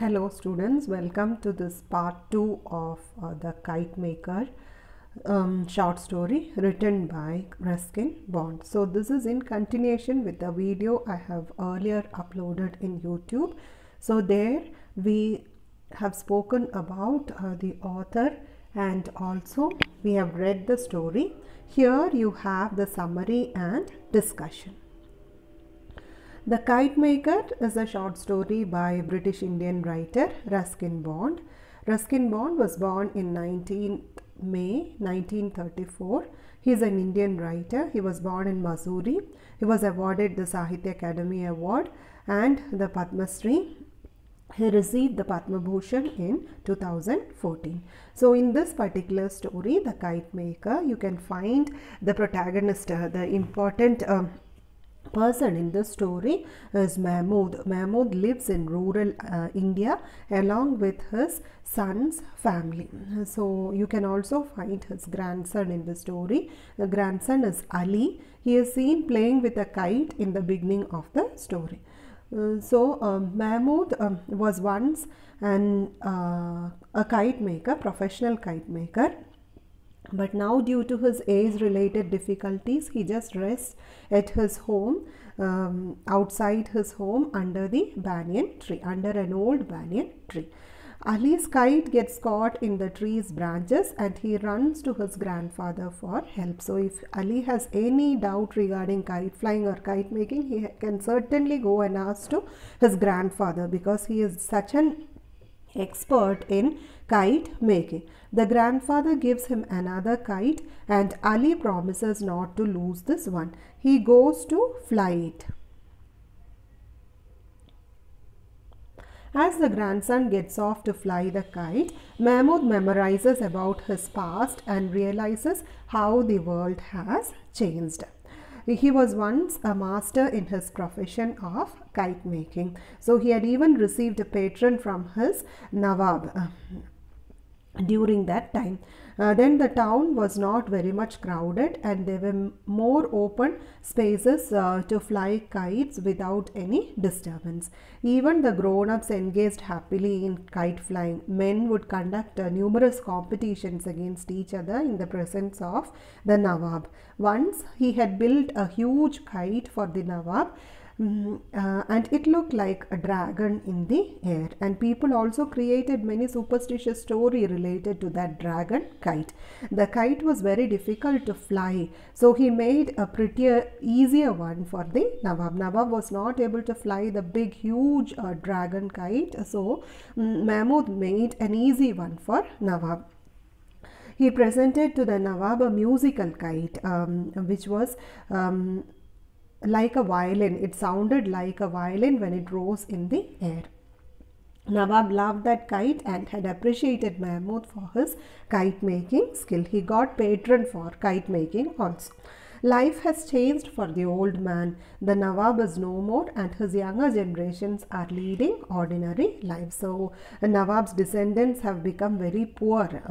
Hello students, welcome to this part 2 of the Kitemaker short story written by Ruskin Bond. So this is in continuation with the video I have earlier uploaded in YouTube. So there we have spoken about the author and also we have read the story. Here you have the summary and discussion. The Kitemaker is a short story by British Indian writer Ruskin Bond. Ruskin Bond was born in 19th May 1934. He is an Indian writer. He was born in Missouri. He was awarded the Sahitya Academy Award and the Padma Shri. He received the Padma Bhushan in 2014. So in this particular story, The Kitemaker, you can find the protagonist, the important person in this story is Mahmood. Mahmood lives in rural India along with his son's family. So you can also find his grandson in the story. The grandson is Ali. He is seen playing with a kite in the beginning of the story. Mahmood was once a kite maker, professional kite maker. But now due to his age-related difficulties, he just rests at his home, outside his home under the banyan tree, under an old banyan tree. Ali's kite gets caught in the tree's branches and he runs to his grandfather for help. So if Ali has any doubt regarding kite flying or kite making, he can certainly go and ask to his grandfather because he is such an expert in kite making. The grandfather gives him another kite and Ali promises not to lose this one. He goes to fly it. As the grandson gets off to fly the kite, Mahmood memorizes about his past and realizes how the world has changed. He was once a master in his profession of kite making. So he had even received a patron from his Nawab during that time. Then the town was not very much crowded and there were more open spaces to fly kites without any disturbance. Even the grown-ups engaged happily in kite flying. Men would conduct numerous competitions against each other in the presence of the Nawab. Once he had built a huge kite for the Nawab, and it looked like a dragon in the air, and people also created many superstitious stories related to that dragon kite. The kite was very difficult to fly, so he made a prettier, easier one for the Nawab. Nawab was not able to fly the big, huge dragon kite, so Mahmood made an easy one for Nawab. He presented to the Nawab a musical kite, which was like a violin. It sounded like a violin when it rose in the air. Nawab loved that kite and had appreciated Mahmood for his kite making skill. He got patron for kite making also. Life has changed for the old man. The Nawab is no more and his younger generations are leading ordinary lives. So Nawab's descendants have become very poor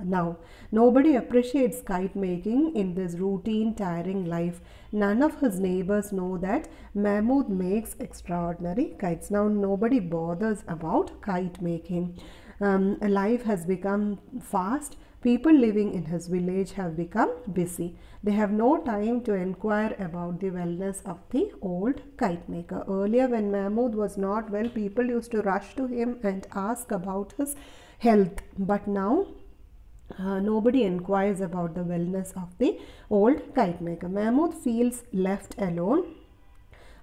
now. Nobody appreciates kite making in this routine, tiring life. None of his neighbors know that Mahmood makes extraordinary kites. Now nobody bothers about kite making. Life has become fast. People living in his village have become busy. They have no time to inquire about the wellness of the old kite maker. Earlier, when Mahmood was not well, people used to rush to him and ask about his health. But now, nobody inquires about the wellness of the old kite maker. Mahmood feels left alone.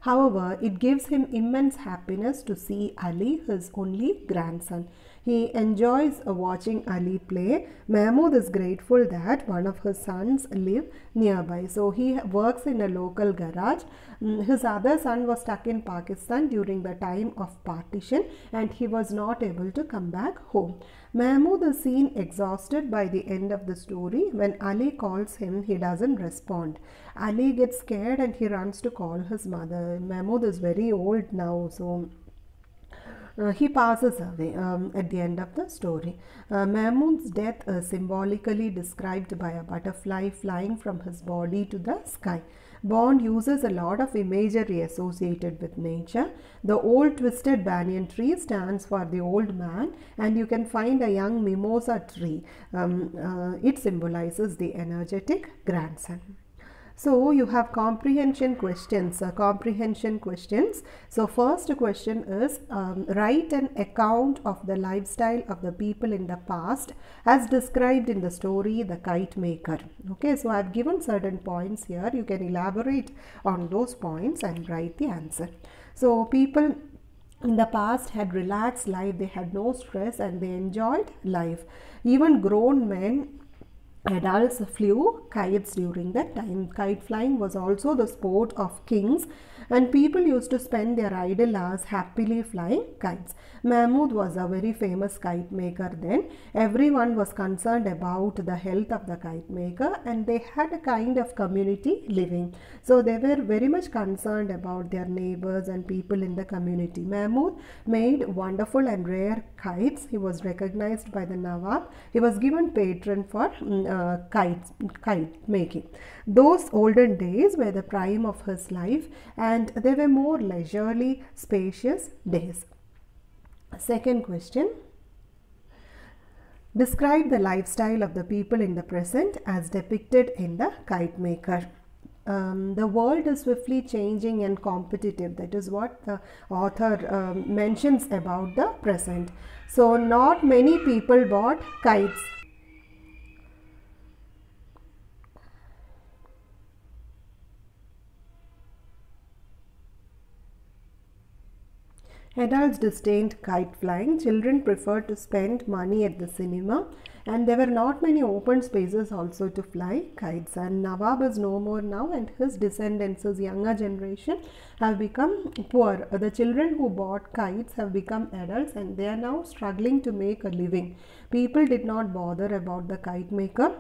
However, it gives him immense happiness to see Ali, his only grandson. He enjoys watching Ali play. Mahmood is grateful that one of his sons live nearby. So he works in a local garage. His other son was stuck in Pakistan during the time of partition and he was not able to come back home. Mahmood is seen exhausted by the end of the story. When Ali calls him, he doesn't respond. Ali gets scared and he runs to call his mother. Mahmood is very old now, so he passes away at the end of the story. Mahmood's death is symbolically described by a butterfly flying from his body to the sky. Bond uses a lot of imagery associated with nature. The old twisted banyan tree stands for the old man, and you can find a young mimosa tree. It symbolizes the energetic grandson. So you have comprehension questions. So first question is write an account of the lifestyle of the people in the past as described in the story The Kite Maker. Okay, so I have given certain points here. You can elaborate on those points and write the answer. So people in the past had relaxed life, they had no stress and they enjoyed life. Even grown men, adults flew kites during that time. Kite flying was also the sport of kings, and people used to spend their idle hours happily flying kites. Mahmud was a very famous kite maker then. Everyone was concerned about the health of the kite maker, and they had a kind of community living. So they were very much concerned about their neighbors and people in the community. Mahmud made wonderful and rare kites. He was recognized by the Nawab. He was given patron for kite making. Those olden days were the prime of his life, and they were more leisurely, spacious days. Second question. Describe the lifestyle of the people in the present as depicted in the Kite Maker. The world is swiftly changing and competitive. That is what the author mentions about the present. So not many people bought kites. Adults disdained kite flying, children preferred to spend money at the cinema, and there were not many open spaces also to fly kites. And Nawab is no more now, and his descendants, his younger generation, have become poor. The children who bought kites have become adults, and they are now struggling to make a living. People did not bother about the kite maker,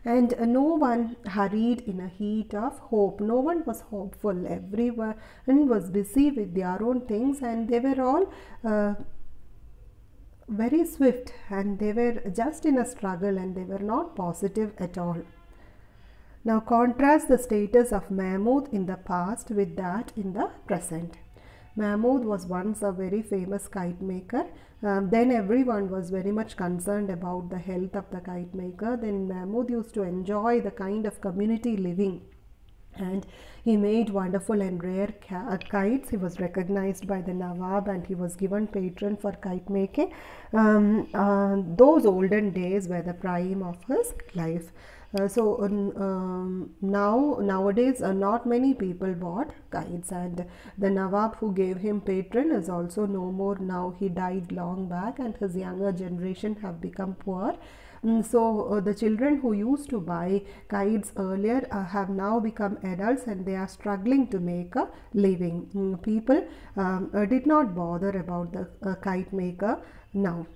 and no one hurried in a heat of hope. No one was hopeful. Everyone was busy with their own things, and they were all very swift, and they were just in a struggle, and they were not positive at all. Now contrast the status of Mahmud in the past with that in the present. Mahmud was once a very famous kite maker. Then everyone was very much concerned about the health of the kite maker. Then Mahmud used to enjoy the kind of community living, and he made wonderful and rare kites. He was recognized by the Nawab, and he was given patron for kite making. Those olden days were the prime of his life. Nowadays not many people bought kites, and the Nawab who gave him patron is also no more now. He died long back, and his younger generation have become poor. The children who used to buy kites earlier have now become adults, and they are struggling to make a living. People did not bother about the kite maker now.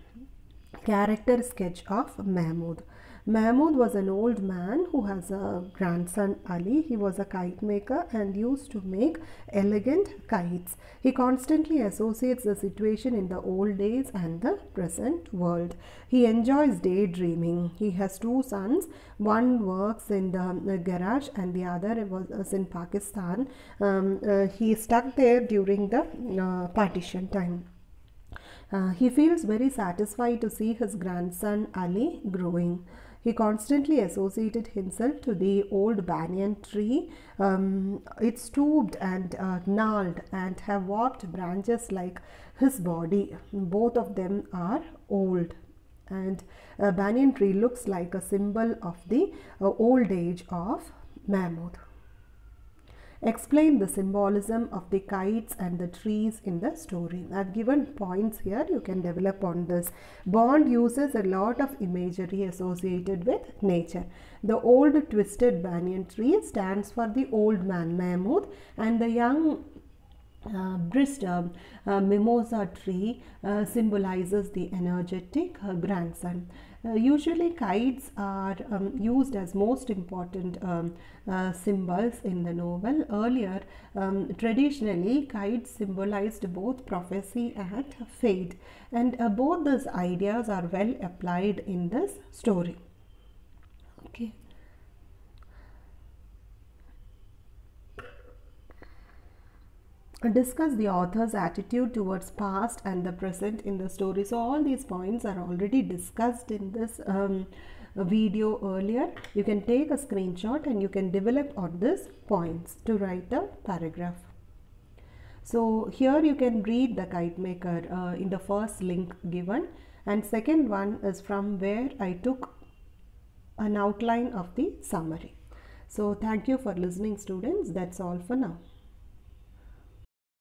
Character sketch of Mahmud. Mahmud was an old man who has a grandson Ali. He was a kite maker and used to make elegant kites. He constantly associates the situation in the old days and the present world. He enjoys daydreaming. He has two sons. One works in the garage and the other was in Pakistan. He stuck there during the partition time. He feels very satisfied to see his grandson Ali growing. He constantly associated himself to the old banyan tree. It stooped and gnarled and have warped branches like his body. Both of them are old, and a banyan tree looks like a symbol of the old age of Mahmud. Explain the symbolism of the kites and the trees in the story. I have given points here. You can develop on this. Bond uses a lot of imagery associated with nature. The old twisted banyan tree stands for the old man Mahmud, and the young brisk mimosa tree symbolizes the energetic grandson. Usually kites are used as most important symbols in the novel. Earlier, traditionally, kites symbolized both prophecy and fate, and both these ideas are well applied in this story. Okay. Discuss the author's attitude towards past and the present in the story. So all these points are already discussed in this video earlier. You can take a screenshot and you can develop on these points to write a paragraph. So here you can read the Kitemaker in the first link given, and second one is from where I took an outline of the summary. So thank you for listening, students. That's all for now.